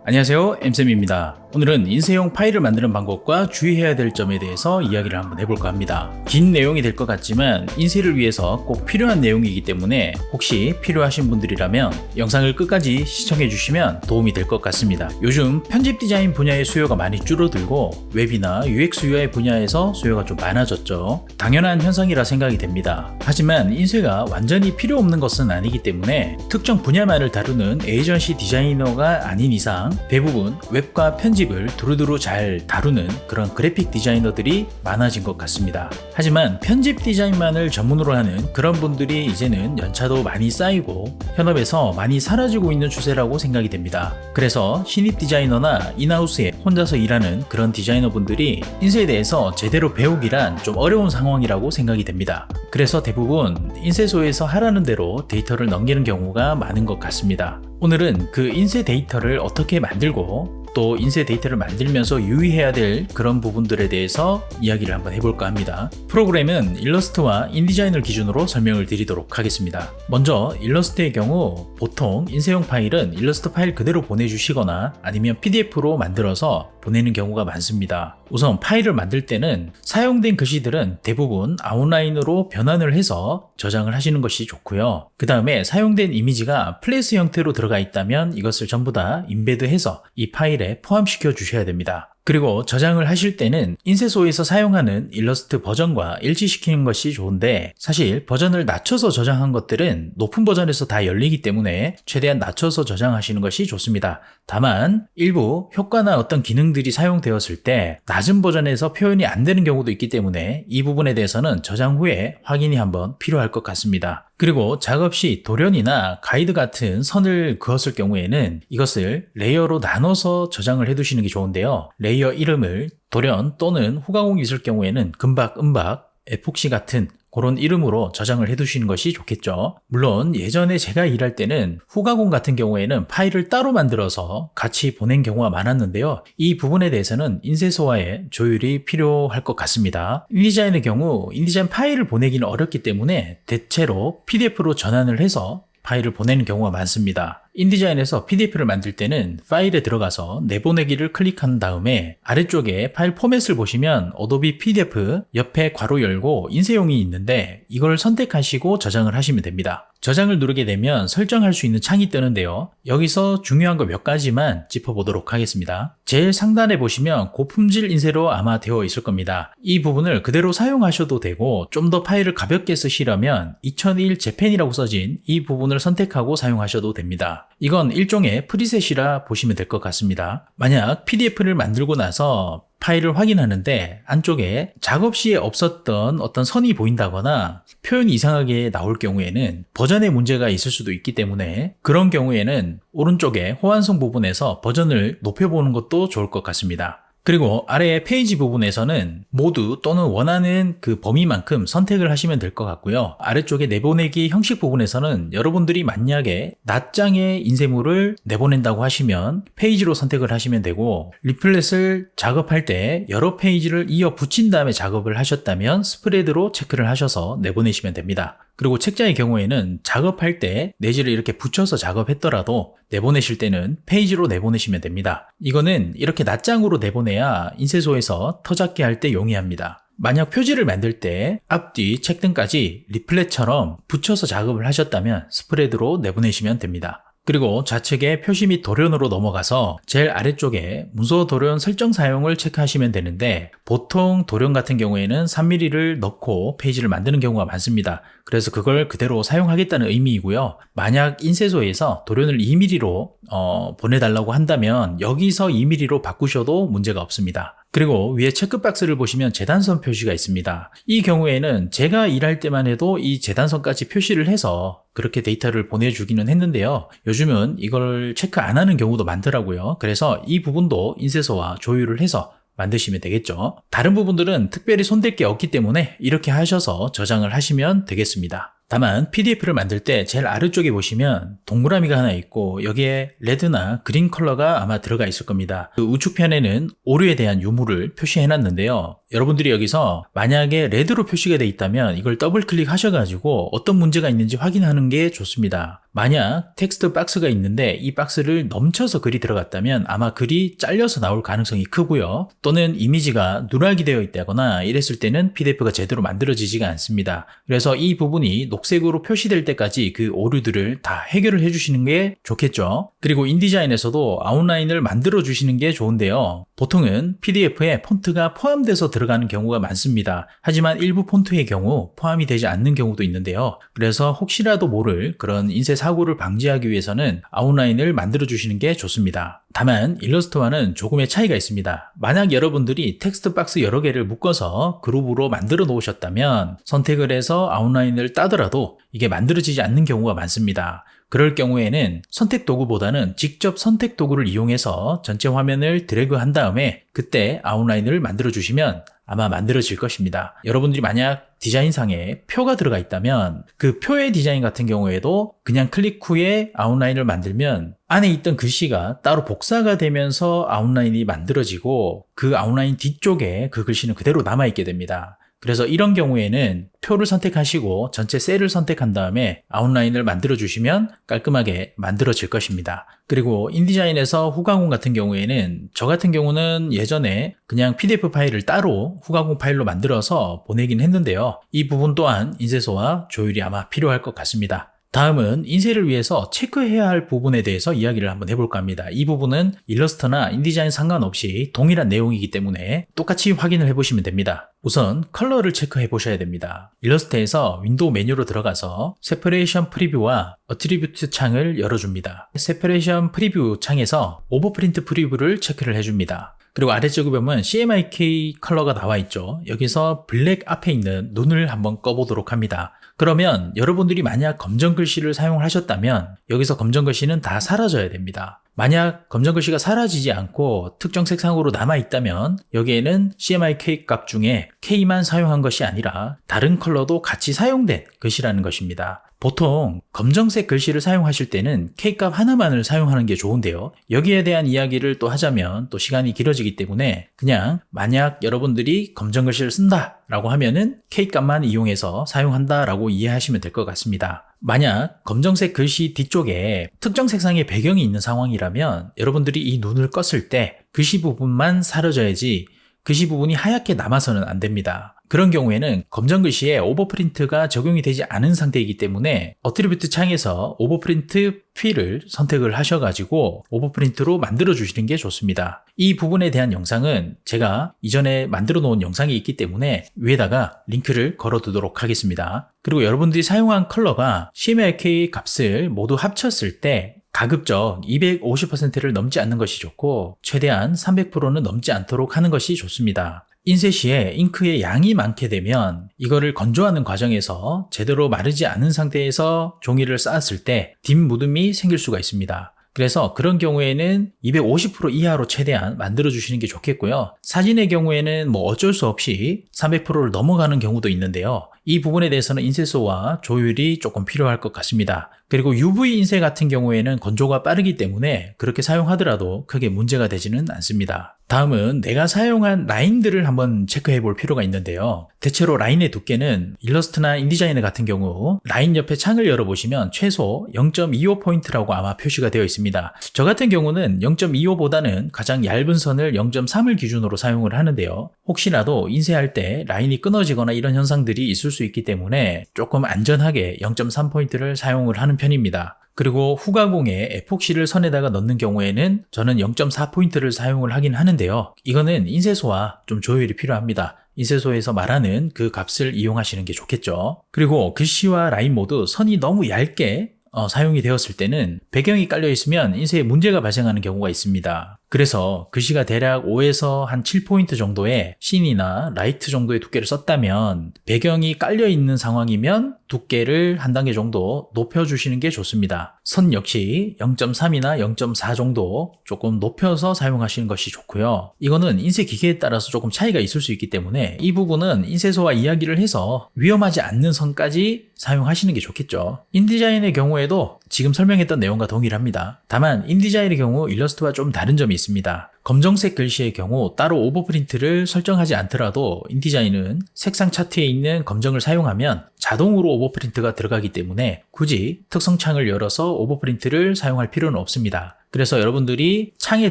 안녕하세요, 엠쌤입니다. 오늘은 인쇄용 파일을 만드는 방법과 주의해야 될 점에 대해서 이야기를 한번 해볼까 합니다. 긴 내용이 될 것 같지만 인쇄를 위해서 꼭 필요한 내용이기 때문에 혹시 필요하신 분들이라면 영상을 끝까지 시청해 주시면 도움이 될 것 같습니다. 요즘 편집 디자인 분야의 수요가 많이 줄어들고 웹이나 UX UI 분야에서 수요가 좀 많아졌죠. 당연한 현상이라 생각이 됩니다. 하지만 인쇄가 완전히 필요 없는 것은 아니기 때문에 특정 분야만을 다루는 에이전시 디자이너가 아닌 이상 대부분 웹과 편집을 두루두루 잘 다루는 그런 그래픽 디자이너들이 많아진 것 같습니다. 하지만 편집 디자인만을 전문으로 하는 그런 분들이 이제는 연차도 많이 쌓이고 현업에서 많이 사라지고 있는 추세라고 생각이 됩니다. 그래서 신입 디자이너나 인하우스에 혼자서 일하는 그런 디자이너분들이 인쇄에 대해서 제대로 배우기란 좀 어려운 상황이라고 생각이 됩니다. 그래서 대부분 인쇄소에서 하라는 대로 데이터를 넘기는 경우가 많은 것 같습니다. 오늘은 그 인쇄 데이터를 어떻게 만들고 또 인쇄 데이터를 만들면서 유의해야 될 그런 부분들에 대해서 이야기를 한번 해볼까 합니다. 프로그램은 일러스트와 인디자인을 기준으로 설명을 드리도록 하겠습니다. 먼저 일러스트의 경우 보통 인쇄용 파일은 일러스트 파일 그대로 보내주시거나 아니면 PDF로 만들어서 보내는 경우가 많습니다. 우선 파일을 만들 때는 사용된 글씨들은 대부분 아웃라인으로 변환을 해서 저장을 하시는 것이 좋고요. 그 다음에 사용된 이미지가 플레이스 형태로 들어가 있다면 이것을 전부 다 임베드해서 이 파일에 포함시켜 주셔야 됩니다. 그리고 저장을 하실 때는 인쇄소에서 사용하는 일러스트 버전과 일치시키는 것이 좋은데 사실 버전을 낮춰서 저장한 것들은 높은 버전에서 다 열리기 때문에 최대한 낮춰서 저장하시는 것이 좋습니다. 다만 일부 효과나 어떤 기능들이 사용되었을 때 낮은 버전에서 표현이 안 되는 경우도 있기 때문에 이 부분에 대해서는 저장 후에 확인이 한번 필요할 것 같습니다. 그리고 작업 시 도련이나 가이드 같은 선을 그었을 경우에는 이것을 레이어로 나눠서 저장을 해두시는 게 좋은데요. 레이어 이름을 도련 또는 후가공이 있을 경우에는 금박, 은박, 에폭시 같은 그런 이름으로 저장을 해두시는 것이 좋겠죠. 물론 예전에 제가 일할 때는 후가공 같은 경우에는 파일을 따로 만들어서 같이 보낸 경우가 많았는데요. 이 부분에 대해서는 인쇄소와의 조율이 필요할 것 같습니다. 인디자인의 경우 인디자인 파일을 보내기는 어렵기 때문에 대체로 PDF로 전환을 해서 파일을 보내는 경우가 많습니다. 인디자인에서 PDF를 만들 때는 파일에 들어가서 내보내기를 클릭한 다음에 아래쪽에 파일 포맷을 보시면 어도비 PDF 옆에 괄호 열고 인쇄용이 있는데 이걸 선택하시고 저장을 하시면 됩니다. 저장을 누르게 되면 설정할 수 있는 창이 뜨는데요. 여기서 중요한 거 몇 가지만 짚어보도록 하겠습니다. 제일 상단에 보시면 고품질 인쇄로 아마 되어 있을 겁니다. 이 부분을 그대로 사용하셔도 되고 좀 더 파일을 가볍게 쓰시려면 2001 재팬이라고 써진 이 부분을 선택하고 사용하셔도 됩니다. 이건 일종의 프리셋이라 보시면 될 것 같습니다. 만약 PDF를 만들고 나서 파일을 확인하는데 안쪽에 작업 시에 없었던 어떤 선이 보인다거나 표현이 이상하게 나올 경우에는 버전의 문제가 있을 수도 있기 때문에 그런 경우에는 오른쪽에 호환성 부분에서 버전을 높여보는 것도 좋을 것 같습니다. 그리고 아래 페이지 부분에서는 모두 또는 원하는 그 범위만큼 선택을 하시면 될 것 같고요. 아래쪽에 내보내기 형식 부분에서는 여러분들이 만약에 낱장의 인쇄물을 내보낸다고 하시면 페이지로 선택을 하시면 되고 리플렛을 작업할 때 여러 페이지를 이어 붙인 다음에 작업을 하셨다면 스프레드로 체크를 하셔서 내보내시면 됩니다. 그리고 책자의 경우에는 작업할 때 내지를 이렇게 붙여서 작업했더라도 내보내실 때는 페이지로 내보내시면 됩니다. 이거는 이렇게 낱장으로 내보내야 인쇄소에서 터잡기 할 때 용이합니다. 만약 표지를 만들 때 앞뒤 책등까지 리플렛처럼 붙여서 작업을 하셨다면 스프레드로 내보내시면 됩니다. 그리고 좌측에 표시 및 도련으로 넘어가서 제일 아래쪽에 문서 도련 설정 사용을 체크하시면 되는데 보통 도련 같은 경우에는 3mm를 넣고 페이지를 만드는 경우가 많습니다. 그래서 그걸 그대로 사용하겠다는 의미이고요. 만약 인쇄소에서 도련을 2mm로 보내달라고 한다면 여기서 2mm로 바꾸셔도 문제가 없습니다. 그리고 위에 체크박스를 보시면 재단선 표시가 있습니다. 이 경우에는 제가 일할 때만 해도 이 재단선까지 표시를 해서 그렇게 데이터를 보내주기는 했는데요. 요즘은 이걸 체크 안 하는 경우도 많더라고요. 그래서 이 부분도 인쇄소와 조율을 해서 만드시면 되겠죠. 다른 부분들은 특별히 손댈 게 없기 때문에 이렇게 하셔서 저장을 하시면 되겠습니다. 다만 PDF를 만들 때 제일 아래쪽에 보시면 동그라미가 하나 있고 여기에 레드나 그린 컬러가 아마 들어가 있을 겁니다. 그 우측편에는 오류에 대한 유무를 표시해 놨는데요. 여러분들이 여기서 만약에 레드로 표시가 되어 있다면 이걸 더블 클릭하셔가지고 어떤 문제가 있는지 확인하는 게 좋습니다. 만약 텍스트 박스가 있는데 이 박스를 넘쳐서 글이 들어갔다면 아마 글이 잘려서 나올 가능성이 크고요. 또는 이미지가 누락이 되어 있다거나 이랬을 때는 PDF가 제대로 만들어지지가 않습니다. 그래서 이 부분이 녹색으로 표시될 때까지 그 오류들을 다 해결을 해주시는 게 좋겠죠. 그리고 인디자인에서도 아웃라인을 만들어 주시는 게 좋은데요. 보통은 PDF에 폰트가 포함돼서 들어가는 경우가 많습니다. 하지만 일부 폰트의 경우 포함이 되지 않는 경우도 있는데요. 그래서 혹시라도 모를 그런 인쇄 사고를 방지하기 위해서는 아웃라인을 만들어 주시는 게 좋습니다. 다만 일러스트와는 조금의 차이가 있습니다. 만약 여러분들이 텍스트 박스 여러 개를 묶어서 그룹으로 만들어 놓으셨다면 선택을 해서 아웃라인을 따더라도 이게 만들어지지 않는 경우가 많습니다. 그럴 경우에는 선택 도구보다는 직접 선택 도구를 이용해서 전체 화면을 드래그 한 다음에 그때 아웃라인을 만들어 주시면 아마 만들어질 것입니다. 여러분들이 만약 디자인상에 표가 들어가 있다면 그 표의 디자인 같은 경우에도 그냥 클릭 후에 아웃라인을 만들면 안에 있던 글씨가 따로 복사가 되면서 아웃라인이 만들어지고 그 아웃라인 뒤쪽에 그 글씨는 그대로 남아있게 됩니다. 그래서 이런 경우에는 표를 선택하시고 전체 셀을 선택한 다음에 아웃라인을 만들어 주시면 깔끔하게 만들어질 것입니다. 그리고 인디자인에서 후가공 같은 경우에는 저 같은 경우는 예전에 그냥 PDF 파일을 따로 후가공 파일로 만들어서 보내긴 했는데요. 이 부분 또한 인쇄소와 조율이 아마 필요할 것 같습니다. 다음은 인쇄를 위해서 체크해야 할 부분에 대해서 이야기를 한번 해볼까 합니다. 이 부분은 일러스트나 인디자인 상관없이 동일한 내용이기 때문에 똑같이 확인을 해보시면 됩니다. 우선 컬러를 체크해 보셔야 됩니다. 일러스트에서 윈도우 메뉴로 들어가서 세퍼레이션 프리뷰와 어트리뷰트 창을 열어줍니다. 세퍼레이션 프리뷰 창에서 오버프린트 프리뷰를 체크를 해줍니다. 그리고 아래쪽에 보면 CMYK 컬러가 나와 있죠. 여기서 블랙 앞에 있는 눈을 한번 꺼보도록 합니다. 그러면 여러분들이 만약 검정 글씨를 사용을 하셨다면 여기서 검정 글씨는 다 사라져야 됩니다. 만약 검정 글씨가 사라지지 않고 특정 색상으로 남아있다면 여기에는 CMYK 값 중에 K만 사용한 것이 아니라 다른 컬러도 같이 사용된 글씨라는 것입니다. 보통 검정색 글씨를 사용하실 때는 K값 하나만을 사용하는 게 좋은데요. 여기에 대한 이야기를 또 하자면 또 시간이 길어지기 때문에 그냥 만약 여러분들이 검정 글씨를 쓴다 라고 하면은 K값만 이용해서 사용한다 라고 이해하시면 될 것 같습니다. 만약 검정색 글씨 뒤쪽에 특정 색상의 배경이 있는 상황이라면 여러분들이 이 눈을 껐을 때 글씨 부분만 사라져야지 글씨 부분이 하얗게 남아서는 안 됩니다. 그런 경우에는 검정 글씨에 오버프린트가 적용이 되지 않은 상태이기 때문에 어트리뷰트 창에서 오버프린트 필을 선택을 하셔가지고 오버프린트로 만들어 주시는 게 좋습니다. 이 부분에 대한 영상은 제가 이전에 만들어 놓은 영상이 있기 때문에 위에다가 링크를 걸어 두도록 하겠습니다. 그리고 여러분들이 사용한 컬러가 CMYK 값을 모두 합쳤을 때 가급적 250%를 넘지 않는 것이 좋고 최대한 300%는 넘지 않도록 하는 것이 좋습니다. 인쇄 시에 잉크의 양이 많게 되면 이거를 건조하는 과정에서 제대로 마르지 않은 상태에서 종이를 쌓았을 때 뒷무듬이 생길 수가 있습니다. 그래서 그런 경우에는 250% 이하로 최대한 만들어 주시는 게 좋겠고요. 사진의 경우에는 뭐 어쩔 수 없이 300%를 넘어가는 경우도 있는데요. 이 부분에 대해서는 인쇄소와 조율이 조금 필요할 것 같습니다. 그리고 UV 인쇄 같은 경우에는 건조가 빠르기 때문에 그렇게 사용하더라도 크게 문제가 되지는 않습니다. 다음은 내가 사용한 라인들을 한번 체크해 볼 필요가 있는데요. 대체로 라인의 두께는 일러스트나 인디자이너 같은 경우 라인 옆에 창을 열어보시면 최소 0.25포인트라고 아마 표시가 되어 있습니다. 저 같은 경우는 0.25보다는 가장 얇은 선을 0.3을 기준으로 사용을 하는데요. 혹시라도 인쇄할 때 라인이 끊어지거나 이런 현상들이 있을 수 있기 때문에 조금 안전하게 0.3포인트를 사용을 하는 편입니다. 그리고 후가공에 에폭시를 선에다가 넣는 경우에는 저는 0.4포인트를 사용을 하긴 하는데요. 이거는 인쇄소와 좀 조율이 필요합니다. 인쇄소에서 말하는 그 값을 이용하시는 게 좋겠죠. 그리고 글씨와 라인 모두 선이 너무 얇게 사용이 되었을 때는 배경이 깔려 있으면 인쇄에 문제가 발생하는 경우가 있습니다. 그래서 글씨가 대략 5에서 한 7포인트 정도의 씬이나 라이트 정도의 두께를 썼다면 배경이 깔려 있는 상황이면 두께를 한 단계 정도 높여주시는 게 좋습니다. 선 역시 0.3이나 0.4 정도 조금 높여서 사용하시는 것이 좋고요. 이거는 인쇄 기계에 따라서 조금 차이가 있을 수 있기 때문에 이 부분은 인쇄소와 이야기를 해서 위험하지 않는 선까지 사용하시는 게 좋겠죠. 인디자인의 경우에도 지금 설명했던 내용과 동일합니다. 다만 인디자인의 경우 일러스트와 좀 다른 점이 있습니다. 검정색 글씨의 경우 따로 오버프린트를 설정하지 않더라도 인디자인은 색상 차트에 있는 검정을 사용하면 자동으로 오버프린트가 들어가기 때문에 굳이 특성창을 열어서 오버프린트를 사용할 필요는 없습니다. 그래서 여러분들이 창에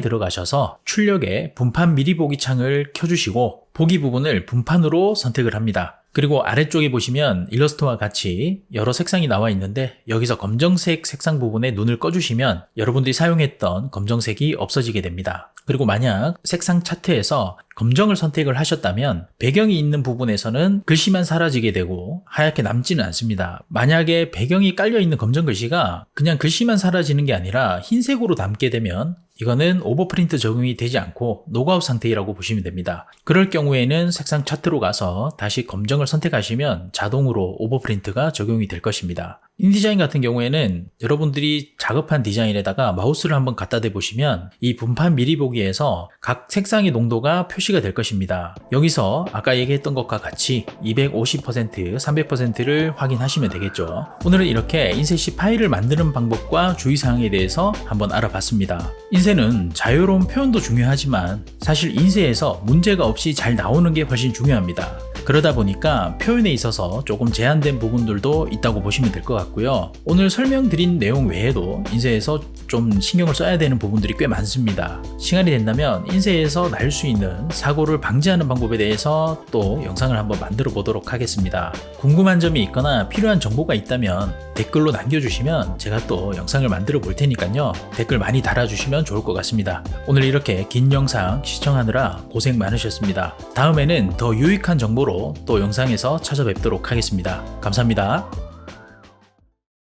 들어가셔서 출력에 분판 미리 보기 창을 켜주시고 보기 부분을 분판으로 선택을 합니다. 그리고 아래쪽에 보시면 일러스트와 같이 여러 색상이 나와 있는데 여기서 검정색 색상 부분에 눈을 꺼주시면 여러분들이 사용했던 검정색이 없어지게 됩니다. 그리고 만약 색상 차트에서 검정을 선택을 하셨다면 배경이 있는 부분에서는 글씨만 사라지게 되고 하얗게 남지는 않습니다. 만약에 배경이 깔려있는 검정 글씨가 그냥 글씨만 사라지는 게 아니라 흰색으로 남게 되면 이거는 오버프린트 적용이 되지 않고 노그아웃 상태라고 보시면 됩니다. 그럴 경우에는 색상 차트로 가서 다시 검정을 선택하시면 자동으로 오버프린트가 적용이 될 것입니다. 인디자인 같은 경우에는 여러분들이 작업한 디자인에다가 마우스를 한번 갖다 대보시면 이 분판 미리 보기에서 각 색상의 농도가 표시가 될 것입니다. 여기서 아까 얘기했던 것과 같이 250%, 300%를 확인하시면 되겠죠. 오늘은 이렇게 인쇄시 파일을 만드는 방법과 주의사항에 대해서 한번 알아봤습니다. 인쇄는 자유로운 표현도 중요하지만 사실 인쇄에서 문제가 없이 잘 나오는 게 훨씬 중요합니다. 그러다 보니까 표현에 있어서 조금 제한된 부분들도 있다고 보시면 될 것 같고요. 오늘 설명드린 내용 외에도 인쇄에서 좀 신경을 써야 되는 부분들이 꽤 많습니다. 시간이 된다면 인쇄에서 날 수 있는 사고를 방지하는 방법에 대해서 또 영상을 한번 만들어 보도록 하겠습니다. 궁금한 점이 있거나 필요한 정보가 있다면 댓글로 남겨주시면 제가 또 영상을 만들어 볼 테니까요. 댓글 많이 달아주시면 좋을 것 같습니다. 오늘 이렇게 긴 영상 시청하느라 고생 많으셨습니다. 다음에는 더 유익한 정보로 또 영상에서 찾아뵙도록 하겠습니다. 감사합니다.